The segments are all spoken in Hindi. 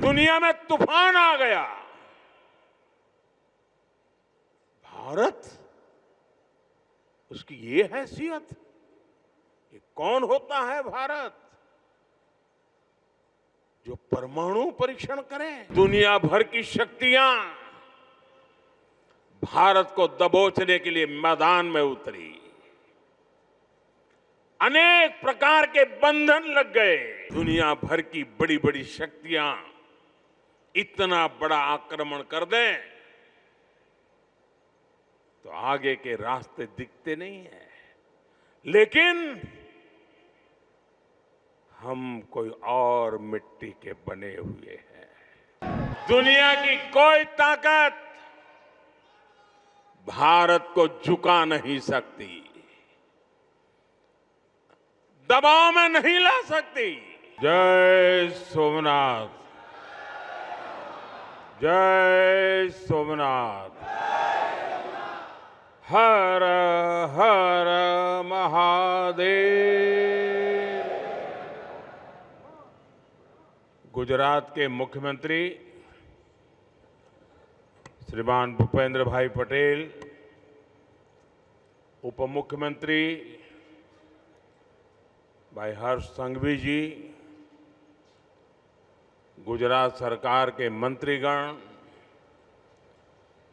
दुनिया में तूफान आ गया, भारत उसकी ये हैसियत, ये कौन होता है भारत जो परमाणु परीक्षण करे। दुनिया भर की शक्तियां भारत को दबोचने के लिए मैदान में उतरी, अनेक प्रकार के बंधन लग गए। दुनिया भर की बड़ी बड़ी शक्तियां इतना बड़ा आक्रमण कर दें तो आगे के रास्ते दिखते नहीं है, लेकिन हम कोई और मिट्टी के बने हुए हैं। दुनिया की कोई ताकत भारत को झुका नहीं सकती, दबाव में नहीं ला सकती। जय सोमनाथ, जय सोमनाथ, हर हर महादेव। गुजरात के मुख्यमंत्री श्रीमान भूपेंद्र भाई पटेल, उप मुख्यमंत्री भाई हर्ष संघवी जी, गुजरात सरकार के मंत्रीगण,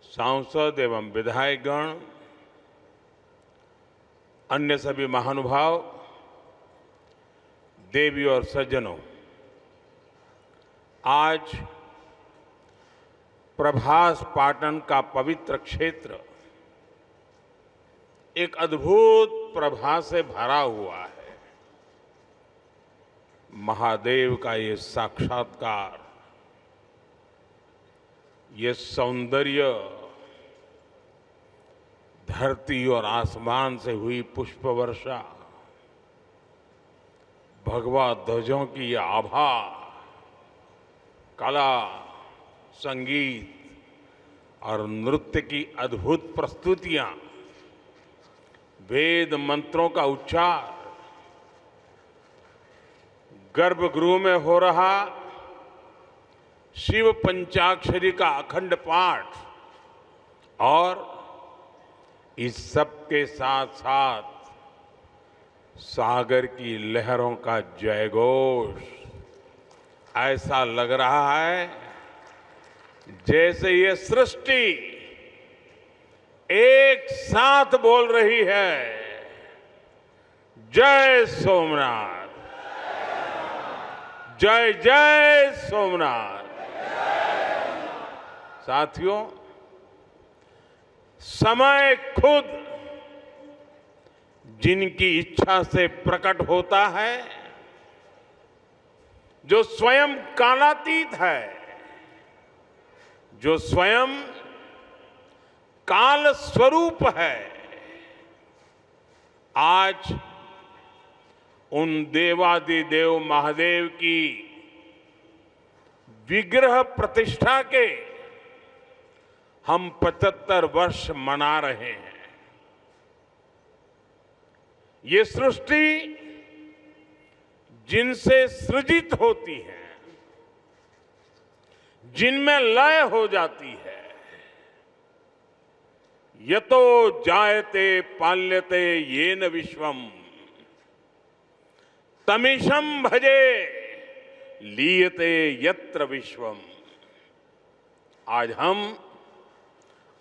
सांसद एवं विधायकगण, अन्य सभी महानुभाव, देवी और सज्जनों, आज प्रभास पाटन का पवित्र क्षेत्र एक अद्भुत प्रभा से भरा हुआ है। महादेव का ये साक्षात्कार, ये सौंदर्य, धरती और आसमान से हुई पुष्प वर्षा, भगवा ध्वजों की आभा, कला, संगीत और नृत्य की अद्भुत प्रस्तुतियां, वेद मंत्रों का उच्चार, गर्भगृह में हो रहा शिव पंचाक्षरी का अखंड पाठ और इस सब के साथ साथ सागर की लहरों का जयघोष, ऐसा लग रहा है जैसे ये सृष्टि एक साथ बोल रही है, जय सोमनाथ, जय जय सोमनाथ। साथियों, समय खुद जिनकी इच्छा से प्रकट होता है, जो स्वयं कालातीत है, जो स्वयं काल स्वरूप है, आज उन देवादिदेव महादेव की विग्रह प्रतिष्ठा के हम 75 वर्ष मना रहे हैं। ये सृष्टि जिनसे सृजित होती है, जिनमें लय हो जाती है, यतो जायते पाल्यते येन विश्वम तमीशं भजे लीयते यत्र विश्वम। आज हम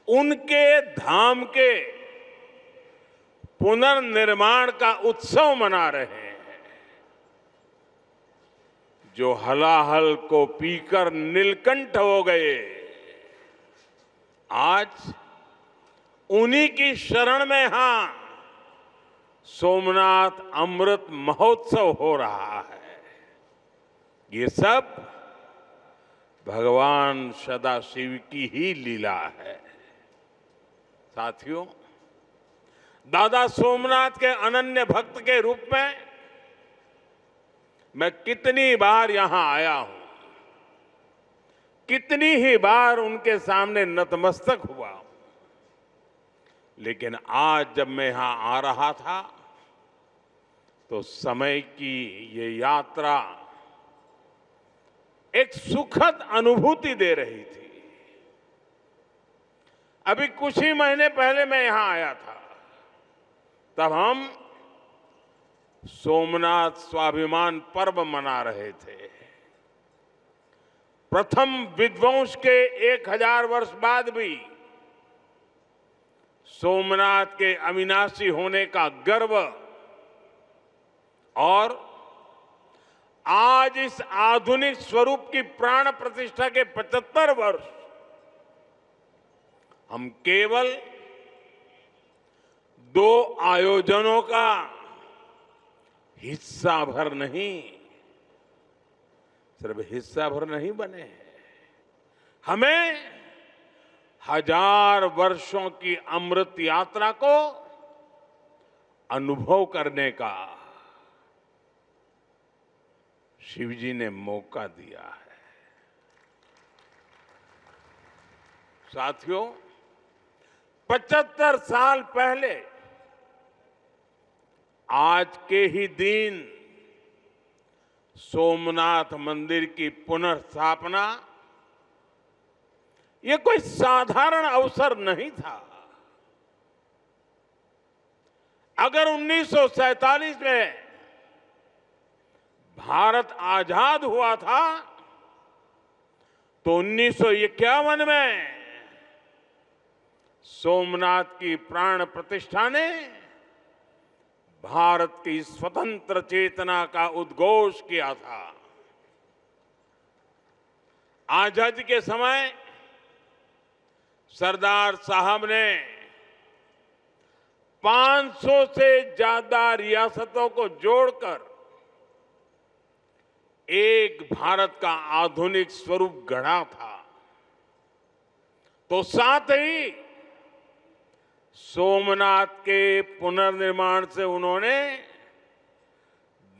उनके धाम के पुनर्निर्माण का उत्सव मना रहे हैं। जो हलाहल को पीकर नीलकंठ हो गए, आज उन्हीं की शरण में यहां सोमनाथ अमृत महोत्सव हो रहा है। ये सब भगवान सदाशिव की ही लीला है। साथियों, दादा सोमनाथ के अनन्य भक्त के रूप में मैं कितनी बार यहां आया हूं, कितनी ही बार उनके सामने नतमस्तक हुआ हूं, लेकिन आज जब मैं यहां आ रहा था तो समय की ये यात्रा एक सुखद अनुभूति दे रही थी। अभी कुछ ही महीने पहले मैं यहां आया था, तब हम सोमनाथ स्वाभिमान पर्व मना रहे थे। प्रथम विध्वंस के 1000 वर्ष बाद भी सोमनाथ के अविनाशी होने का गर्व और आज इस आधुनिक स्वरूप की प्राण प्रतिष्ठा के 75 वर्ष हम केवल 2 आयोजनों का हिस्सा भर नहीं, सिर्फ हिस्सा भर नहीं बने हैं, हमें 1000 वर्षों की अमृत यात्रा को अनुभव करने का शिव जी ने मौका दिया है। साथियों, 75 साल पहले आज के ही दिन सोमनाथ मंदिर की पुनर्स्थापना ये कोई साधारण अवसर नहीं था। अगर 1947 में भारत आजाद हुआ था तो 1951 में सोमनाथ की प्राण प्रतिष्ठा ने भारत की स्वतंत्र चेतना का उद्घोष किया था। आजादी के समय सरदार साहब ने 500 से ज्यादा रियासतों को जोड़कर एक भारत का आधुनिक स्वरूप गढ़ा था। तो साथ ही सोमनाथ के पुनर्निर्माण से उन्होंने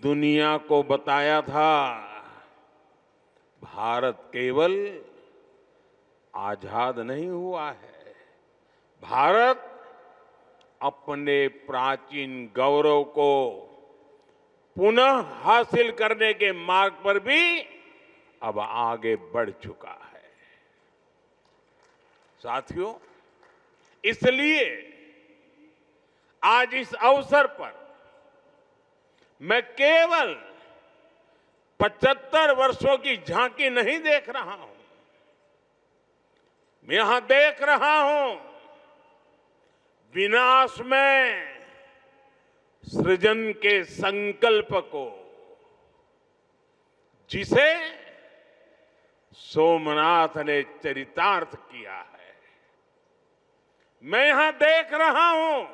दुनिया को बताया था, भारत केवल आजाद नहीं हुआ है, भारत अपने प्राचीन गौरव को पुनः हासिल करने के मार्ग पर भी अब आगे बढ़ चुका है। साथियों, इसलिए आज इस अवसर पर मैं केवल 75 वर्षों की झांकी नहीं देख रहा हूं, मैं यहां देख रहा हूं विनाश में सृजन के संकल्प को, जिसे सोमनाथ ने चरितार्थ किया है। मैं यहां देख रहा हूं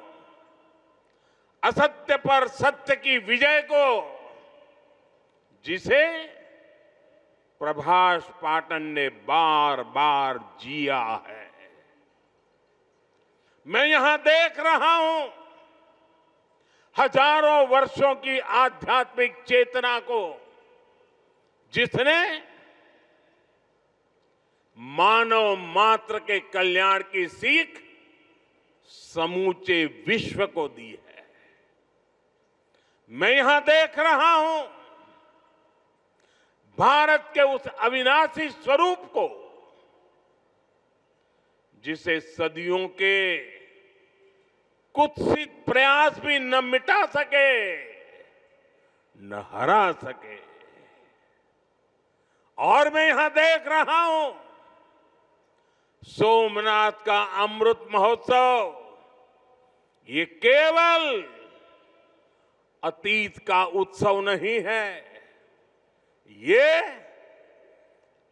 असत्य पर सत्य की विजय को, जिसे प्रभास पाटन ने बार बार जिया है। मैं यहां देख रहा हूं हजारों वर्षों की आध्यात्मिक चेतना को, जिसने मानव मात्र के कल्याण की सीख समूचे विश्व को दी है। मैं यहां देख रहा हूं भारत के उस अविनाशी स्वरूप को, जिसे सदियों के कुत्सित प्रयास भी न मिटा सके, न हरा सके। और मैं यहां देख रहा हूं सोमनाथ का अमृत महोत्सव, ये केवल अतीत का उत्सव नहीं है, ये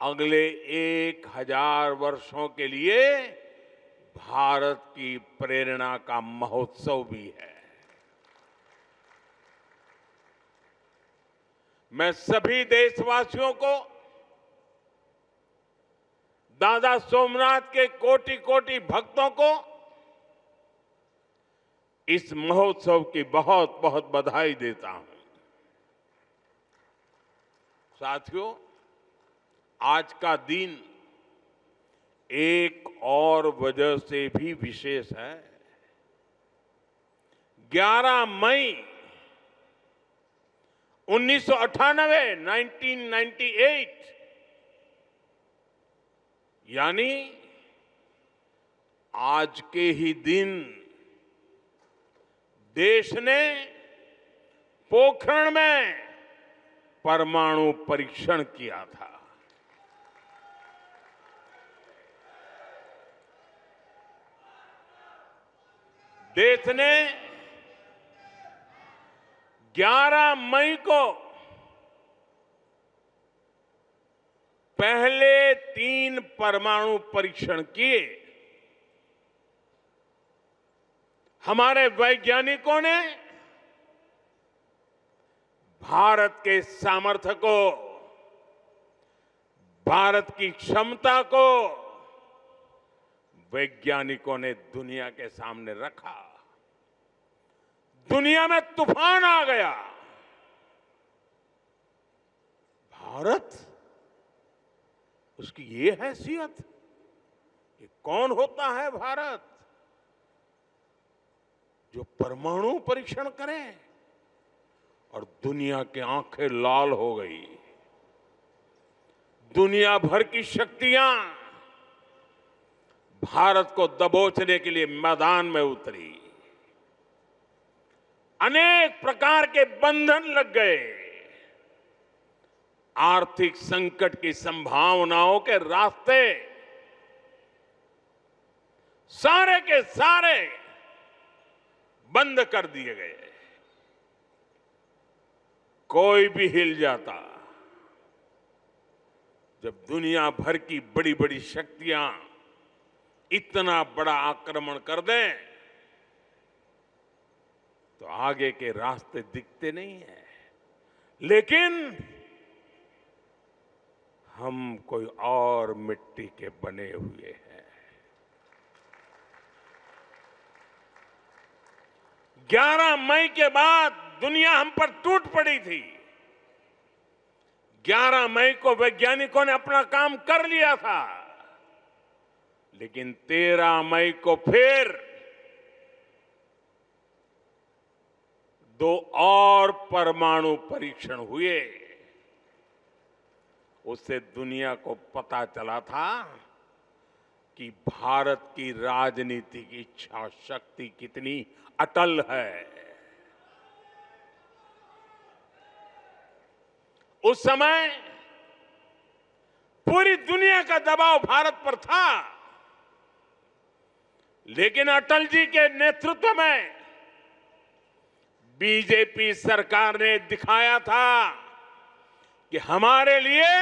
अगले 1000 वर्षों के लिए भारत की प्रेरणा का महोत्सव भी है। मैं सभी देशवासियों को दादा सोमनाथ के कोटि कोटि भक्तों को इस महोत्सव की बहुत बहुत बधाई देता हूं। साथियों, आज का दिन एक और वजह से भी विशेष है। 11 मई 1998 1998 यानी आज के ही दिन देश ने पोखरण में परमाणु परीक्षण किया था। देश ने 11 मई को पहले 3 परमाणु परीक्षण किए। हमारे वैज्ञानिकों ने भारत के सामर्थ्य को, भारत की क्षमता को वैज्ञानिकों ने दुनिया के सामने रखा। दुनिया में तूफान आ गया। भारत, उसकी ये हैसियत, ये कौन होता है भारत जो परमाणु परीक्षण करे? और दुनिया की आंखें लाल हो गई। दुनिया भर की शक्तियां भारत को दबोचने के लिए मैदान में उतरी। अनेक प्रकार के बंधन लग गए। आर्थिक संकट की संभावनाओं के रास्ते सारे के सारे बंद कर दिए गए। कोई भी हिल जाता। जब दुनिया भर की बड़ी बड़ी शक्तियां इतना बड़ा आक्रमण कर दें तो आगे के रास्ते दिखते नहीं है। लेकिन हम कोई और मिट्टी के बने हुए हैं। 11 मई के बाद दुनिया हम पर टूट पड़ी थी। 11 मई को वैज्ञानिकों ने अपना काम कर लिया था, लेकिन 13 मई को फिर 2 और परमाणु परीक्षण हुए। उससे दुनिया को पता चला था कि भारत की राजनीतिक इच्छा शक्ति कितनी अटल है। उस समय पूरी दुनिया का दबाव भारत पर था, लेकिन अटल जी के नेतृत्व में बीजेपी सरकार ने दिखाया था कि हमारे लिए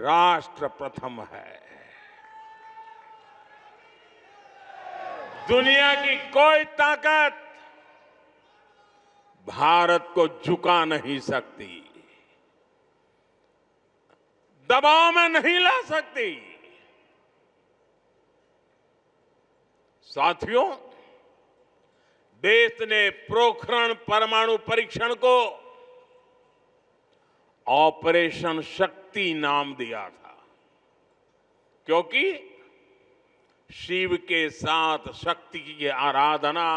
राष्ट्र प्रथम है। दुनिया की कोई ताकत भारत को झुका नहीं सकती, दबाव में नहीं ला सकती। साथियों, देश ने पोखरण परमाणु परीक्षण को ऑपरेशन शक्ति नाम दिया था, क्योंकि शिव के साथ शक्ति की आराधना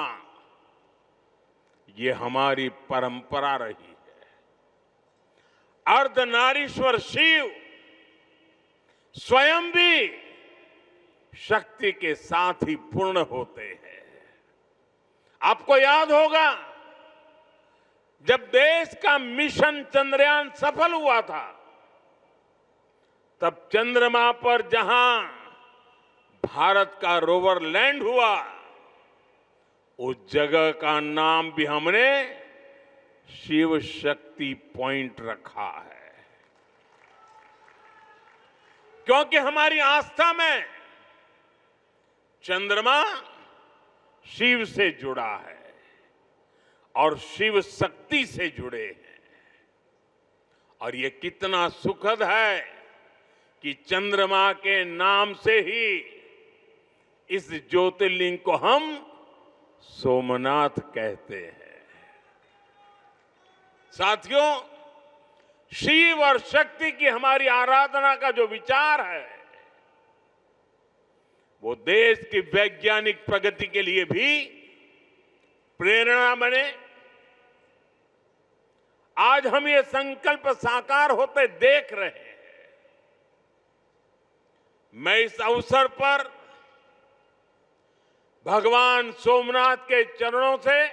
ये हमारी परंपरा रही है। अर्धनारीश्वर शिव स्वयं भी शक्ति के साथ ही पूर्ण होते हैं। आपको याद होगा, जब देश का मिशन चंद्रयान सफल हुआ था, तब चंद्रमा पर जहां भारत का रोवर लैंड हुआ, उस जगह का नाम भी हमने शिव शक्ति पॉइंट रखा है, क्योंकि हमारी आस्था में चंद्रमा शिव से जुड़ा है और शिव शक्ति से जुड़े हैं। और ये कितना सुखद है कि चंद्रमा के नाम से ही इस ज्योतिर्लिंग को हम सोमनाथ कहते हैं। साथियों, शिव और शक्ति की हमारी आराधना का जो विचार है, वो देश की वैज्ञानिक प्रगति के लिए भी प्रेरणा बने। आज हम ये संकल्प साकार होते देख रहे हैं। मैं इस अवसर पर भगवान सोमनाथ के चरणों से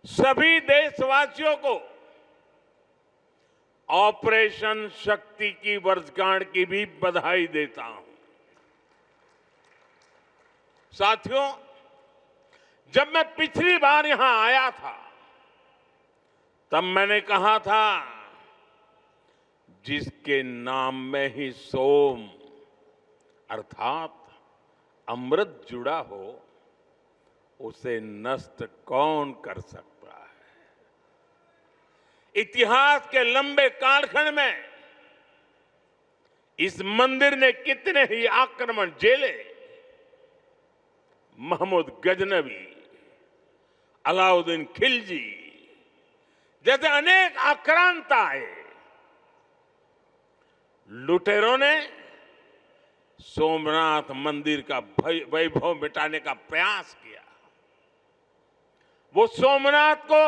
सभी देशवासियों को ऑपरेशन शक्ति की वर्षगांठ की भी बधाई देता हूं। साथियों, जब मैं पिछली बार यहां आया था तब मैंने कहा था, जिसके नाम में ही सोम अर्थात अमृत जुड़ा हो उसे नष्ट कौन कर सकता है। इतिहास के लंबे कालखंड में इस मंदिर ने कितने ही आक्रमण झेले। महमूद गजनवी, अलाउद्दीन खिलजी जैसे अनेक आक्रांत आए। लुटेरों ने सोमनाथ मंदिर का वैभव मिटाने का प्रयास किया। वो सोमनाथ को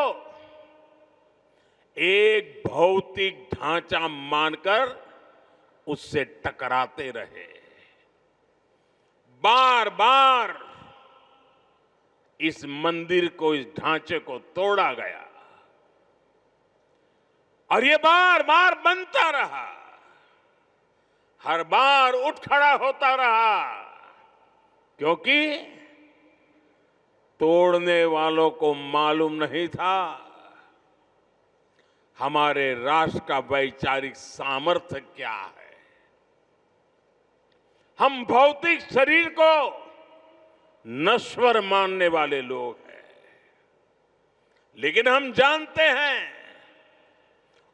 एक भौतिक ढांचा मानकर उससे टकराते रहे। बार बार इस मंदिर को, इस ढांचे को तोड़ा गया और ये बार बार बनता रहा, हर बार उठ खड़ा होता रहा, क्योंकि तोड़ने वालों को मालूम नहीं था हमारे राष्ट्र का वैचारिक सामर्थ्य क्या है। हम भौतिक शरीर को नश्वर मानने वाले लोग हैं, लेकिन हम जानते हैं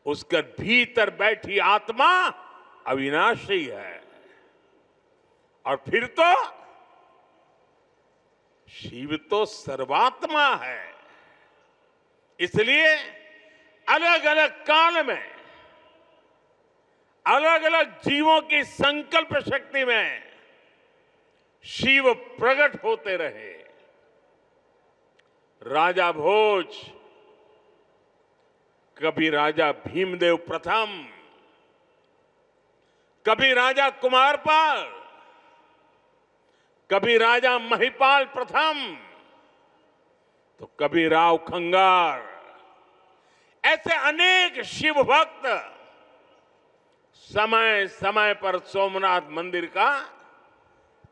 उसके भीतर बैठी आत्मा अविनाशी है। और फिर तो शिव तो सर्वात्मा है। इसलिए अलग अलग काल में अलग अलग जीवों की संकल्प शक्ति में शिव प्रकट होते रहे। राजा भोज, कभी राजा भीमदेव प्रथम, कभी राजा कुमारपाल, कभी राजा महिपाल प्रथम, तो कभी राव खंगार, ऐसे अनेक शिव भक्त समय समय पर सोमनाथ मंदिर का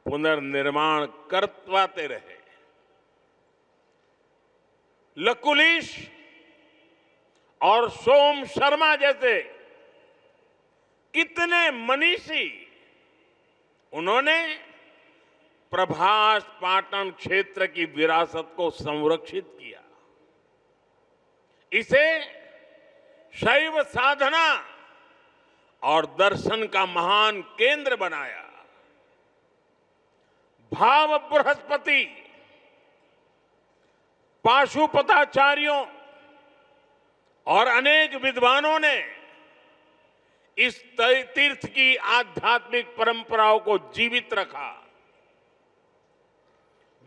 पुनर्निर्माण करवाते रहे। लकुलिश और सोम शर्मा जैसे कितने मनीषी, उन्होंने प्रभास पाटन क्षेत्र की विरासत को संरक्षित किया, इसे शैव साधना और दर्शन का महान केंद्र बनाया। भाव बृहस्पति, पाशुपताचार्यों और अनेक विद्वानों ने इस तीर्थ की आध्यात्मिक परंपराओं को जीवित रखा।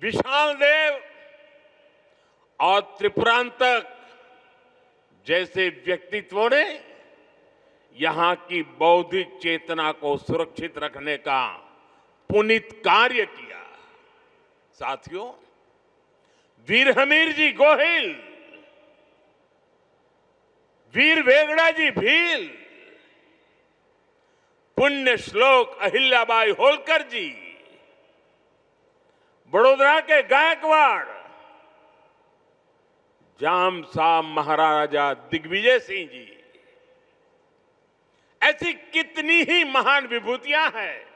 विशाल देव और त्रिपुरांतक जैसे व्यक्तित्वों ने यहां की बौद्धिक चेतना को सुरक्षित रखने का पुनीत कार्य किया। साथियों, वीर हमीर जी गोहिल, वीर वेगड़ा जी भील, पुण्य श्लोक अहिल्याबाई होलकर जी, बड़ोदरा के गायकवाड़ जाम साहब महाराजा दिग्विजय सिंह जी, ऐसी कितनी ही महान विभूतियां हैं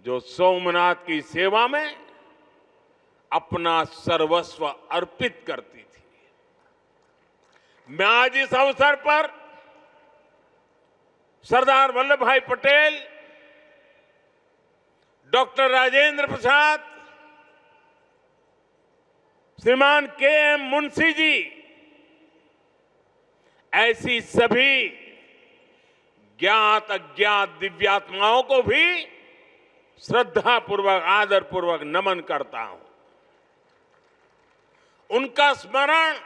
जो सोमनाथ की सेवा में अपना सर्वस्व अर्पित करती थी। मैं आज इस अवसर पर सरदार वल्लभ भाई पटेल, डॉक्टर राजेंद्र प्रसाद, श्रीमान के.एम. मुंशी जी, ऐसी सभी ज्ञात अज्ञात दिव्यात्माओं को भी श्रद्धापूर्वक, आदरपूर्वक नमन करता हूं। उनका स्मरण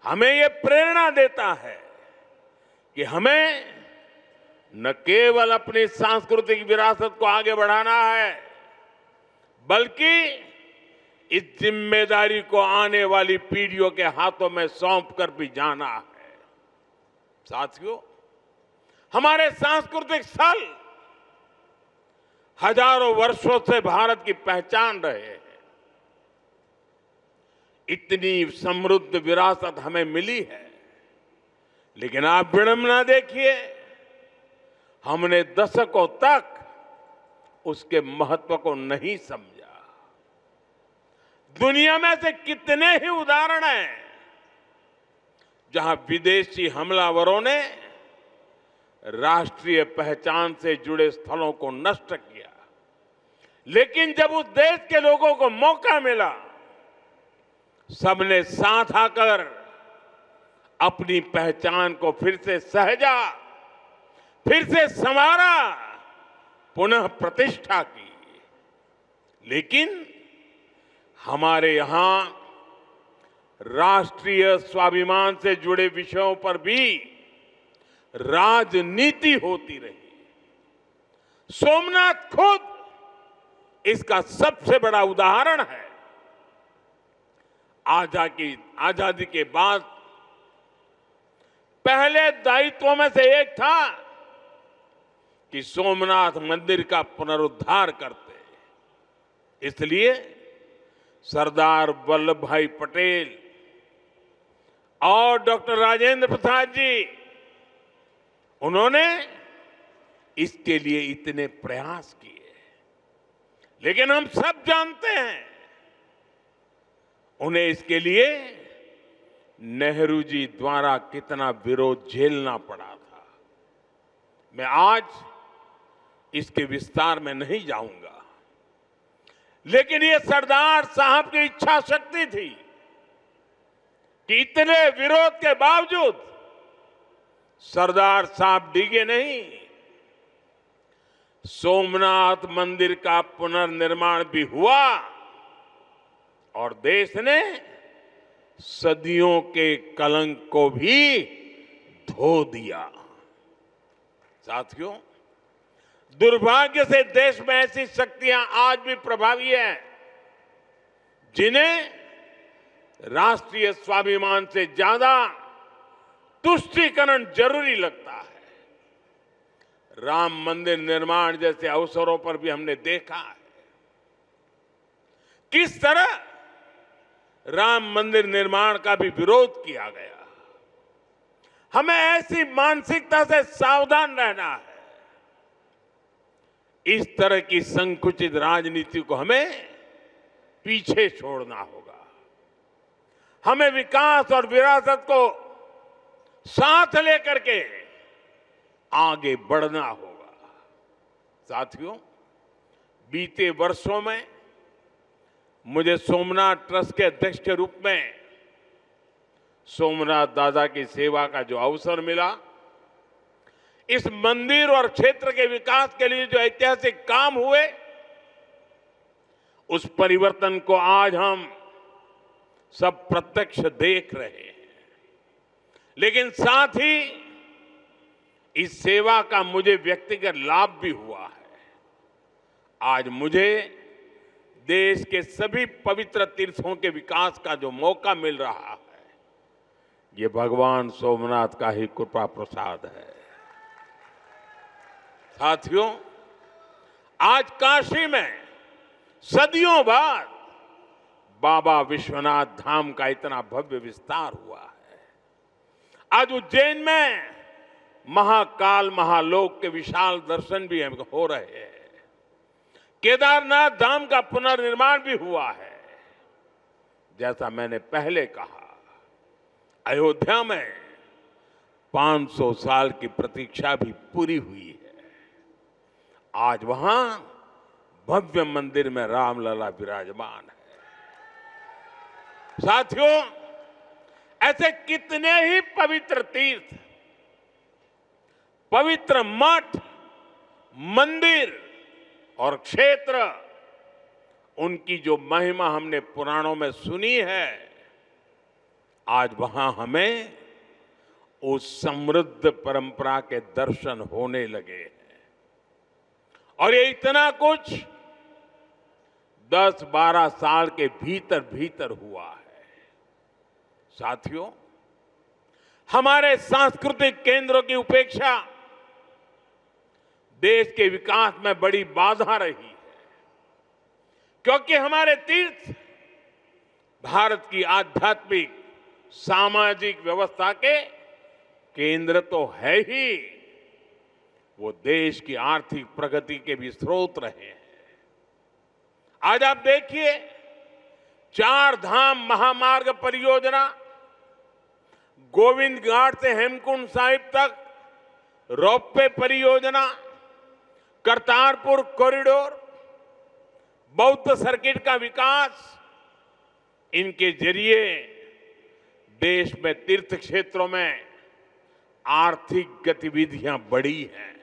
हमें ये प्रेरणा देता है कि हमें न केवल अपनी सांस्कृतिक विरासत को आगे बढ़ाना है, बल्कि इस जिम्मेदारी को आने वाली पीढ़ियों के हाथों में सौंप कर भी जाना है। साथियों, हमारे सांस्कृतिक स्थल हजारों वर्षों से भारत की पहचान रहे हैं। इतनी समृद्ध विरासत हमें मिली है, लेकिन आप विडंबना देखिए, हमने दशकों तक उसके महत्व को नहीं समझा। दुनिया में से कितने ही उदाहरण हैं जहां विदेशी हमलावरों ने राष्ट्रीय पहचान से जुड़े स्थलों को नष्ट किया, लेकिन जब उस देश के लोगों को मौका मिला, सबने साथ आकर अपनी पहचान को फिर से सहेजा, फिर से संवारा, पुनः प्रतिष्ठा की। लेकिन हमारे यहां राष्ट्रीय स्वाभिमान से जुड़े विषयों पर भी राजनीति होती रही। सोमनाथ खुद इसका सबसे बड़ा उदाहरण है। आजादी के बाद पहले दायित्वों में से एक था कि सोमनाथ मंदिर का पुनरुद्धार करते। इसलिए सरदार वल्लभ भाई पटेल और डॉक्टर राजेंद्र प्रसाद जी, उन्होंने इसके लिए इतने प्रयास किए। लेकिन हम सब जानते हैं, उन्हें इसके लिए नेहरू जी द्वारा कितना विरोध झेलना पड़ा था। मैं आज इसके विस्तार में नहीं जाऊंगा, लेकिन ये सरदार साहब की इच्छा शक्ति थी कि इतने विरोध के बावजूद सरदार साहब डिगे नहीं। सोमनाथ मंदिर का पुनर्निर्माण भी हुआ और देश ने सदियों के कलंक को भी धो दिया। साथियों, दुर्भाग्य से देश में ऐसी शक्तियां आज भी प्रभावी हैं जिन्हें राष्ट्रीय स्वाभिमान से ज्यादा तुष्टीकरण जरूरी लगता है। राम मंदिर निर्माण जैसे अवसरों पर भी हमने देखा है किस तरह राम मंदिर निर्माण का भी विरोध किया गया। हमें ऐसी मानसिकता से सावधान रहना है। इस तरह की संकुचित राजनीति को हमें पीछे छोड़ना होगा। हमें विकास और विरासत को साथ लेकर के आगे बढ़ना होगा। साथियों, बीते वर्षों में मुझे सोमनाथ ट्रस्ट के अध्यक्ष के रूप में सोमनाथ दादा की सेवा का जो अवसर मिला, इस मंदिर और क्षेत्र के विकास के लिए जो ऐतिहासिक काम हुए, उस परिवर्तन को आज हम सब प्रत्यक्ष देख रहे हैं। लेकिन साथ ही इस सेवा का मुझे व्यक्तिगत लाभ भी हुआ है। आज मुझे देश के सभी पवित्र तीर्थों के विकास का जो मौका मिल रहा है, ये भगवान सोमनाथ का ही कृपा प्रसाद है। साथियों, आज काशी में सदियों बाद बाबा विश्वनाथ धाम का इतना भव्य विस्तार हुआ है। आज उज्जैन में महाकाल महालोक के विशाल दर्शन भी हो रहे हैं। केदारनाथ धाम का पुनर्निर्माण भी हुआ है। जैसा मैंने पहले कहा, अयोध्या में 500 साल की प्रतीक्षा भी पूरी हुई है। आज वहां भव्य मंदिर में रामलला विराजमान है। साथियों, ऐसे कितने ही पवित्र तीर्थ, पवित्र मठ, मंदिर और क्षेत्र, उनकी जो महिमा हमने पुराणों में सुनी है, आज वहां हमें उस समृद्ध परंपरा के दर्शन होने लगे हैं। और ये इतना कुछ 10-12 साल के भीतर भीतर हुआ है। साथियों, हमारे सांस्कृतिक केंद्रों की उपेक्षा देश के विकास में बड़ी बाधा रही है, क्योंकि हमारे तीर्थ भारत की आध्यात्मिक सामाजिक व्यवस्था के केंद्र तो है ही, वो देश की आर्थिक प्रगति के भी स्रोत रहे हैं। आज आप देखिए, 4 धाम महामार्ग परियोजना, गोविंद घाट से हेमकुंड साहिब तक रोपवे परियोजना, करतारपुर कॉरिडोर, बौद्ध सर्किट का विकास, इनके जरिए देश में तीर्थ क्षेत्रों में आर्थिक गतिविधियां बढ़ी हैं।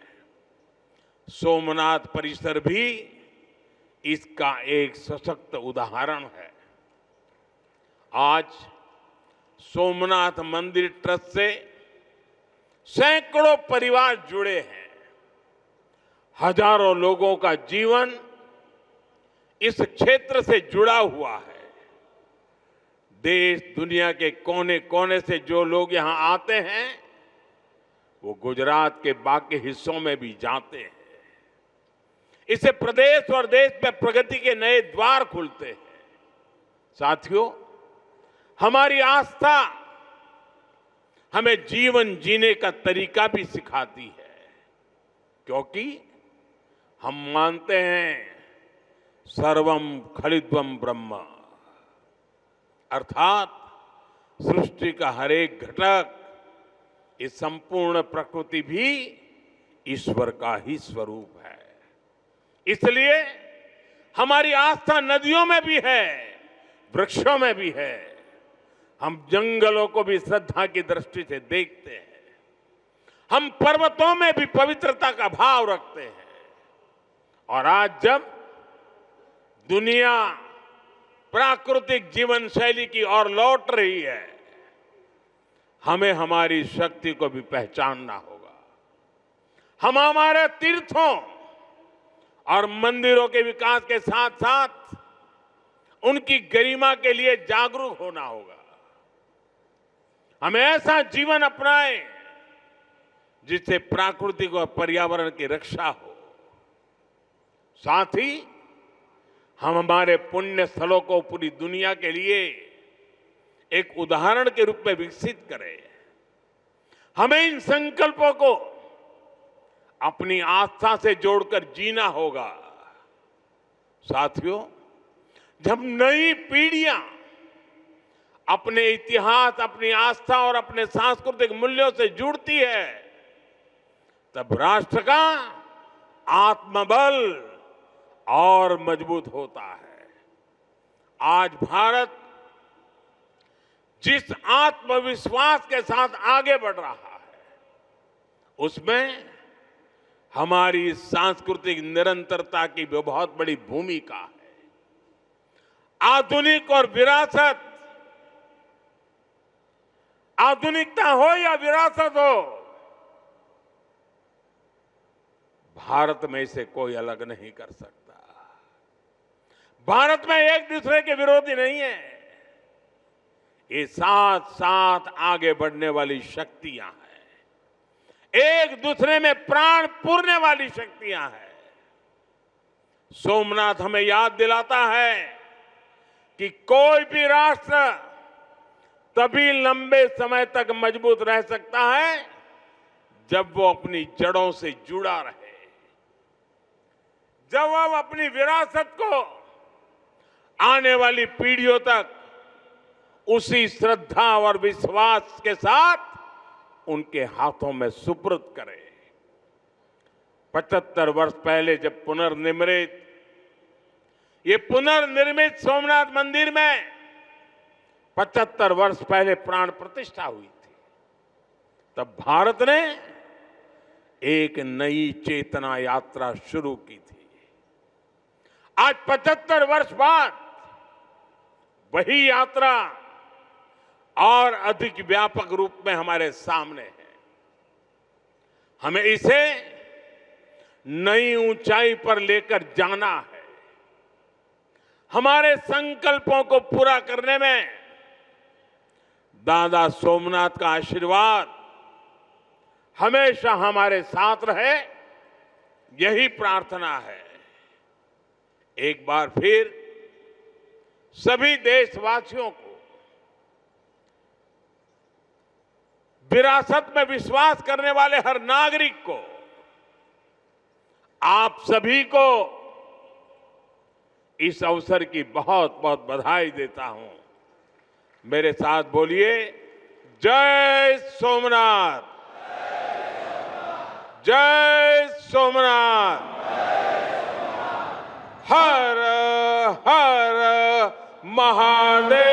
सोमनाथ परिसर भी इसका एक सशक्त उदाहरण है। आज सोमनाथ मंदिर ट्रस्ट से सैकड़ों परिवार जुड़े हैं। हजारों लोगों का जीवन इस क्षेत्र से जुड़ा हुआ है। देश दुनिया के कोने कोने से जो लोग यहां आते हैं, वो गुजरात के बाकी हिस्सों में भी जाते हैं। इससे प्रदेश और देश में प्रगति के नए द्वार खुलते हैं। साथियों, हमारी आस्था हमें जीवन जीने का तरीका भी सिखाती है, क्योंकि हम मानते हैं सर्वम खलिद्वम ब्रह्म, अर्थात सृष्टि का हर एक घटक, इस संपूर्ण प्रकृति भी ईश्वर का ही स्वरूप है। इसलिए हमारी आस्था नदियों में भी है, वृक्षों में भी है। हम जंगलों को भी श्रद्धा की दृष्टि से देखते हैं। हम पर्वतों में भी पवित्रता का भाव रखते हैं। और आज जब दुनिया प्राकृतिक जीवन शैली की ओर लौट रही है, हमें हमारी शक्ति को भी पहचानना होगा। हम हमारे तीर्थों और मंदिरों के विकास के साथ साथ उनकी गरिमा के लिए जागरूक होना होगा। हमें ऐसा जीवन अपनाएं जिससे प्राकृतिक और पर्यावरण की रक्षा हो। साथ ही हम हमारे पुण्य स्थलों को पूरी दुनिया के लिए एक उदाहरण के रूप में विकसित करें। हमें इन संकल्पों को अपनी आस्था से जोड़कर जीना होगा। साथियों, जब नई पीढ़ियां अपने इतिहास, अपनी आस्था और अपने सांस्कृतिक मूल्यों से जुड़ती है, तब राष्ट्र का आत्मबल और मजबूत होता है। आज भारत जिस आत्मविश्वास के साथ आगे बढ़ रहा है, उसमें हमारी सांस्कृतिक निरंतरता की भी बहुत बड़ी भूमिका है। आधुनिक और विरासत, आधुनिकता हो या विरासत हो, भारत में इसे कोई अलग नहीं कर सकता। भारत में एक दूसरे के विरोधी नहीं है, ये साथ साथ आगे बढ़ने वाली शक्तियां हैं, एक दूसरे में प्राण पूरने वाली शक्तियां हैं। सोमनाथ हमें याद दिलाता है कि कोई भी राष्ट्र तभी लंबे समय तक मजबूत रह सकता है जब वो अपनी जड़ों से जुड़ा रहे, जब वो अपनी विरासत को आने वाली पीढ़ियों तक उसी श्रद्धा और विश्वास के साथ उनके हाथों में सुपुर्द करे। 75 वर्ष पहले जब ये पुनर्निर्मित सोमनाथ मंदिर में 75 वर्ष पहले प्राण प्रतिष्ठा हुई थी, तब भारत ने एक नई चेतना यात्रा शुरू की थी। आज 75 वर्ष बाद वही यात्रा और अधिक व्यापक रूप में हमारे सामने है। हमें इसे नई ऊंचाई पर लेकर जाना है। हमारे संकल्पों को पूरा करने में दादा सोमनाथ का आशीर्वाद हमेशा हमारे साथ रहे, यही प्रार्थना है। एक बार फिर सभी देशवासियों को विरासत में विश्वास करने वाले हर नागरिक को, आप सभी को इस अवसर की बहुत बहुत बधाई देता हूं। मेरे साथ बोलिए, जय सोमनाथ, जय सोमनाथ, हर हर महादेव।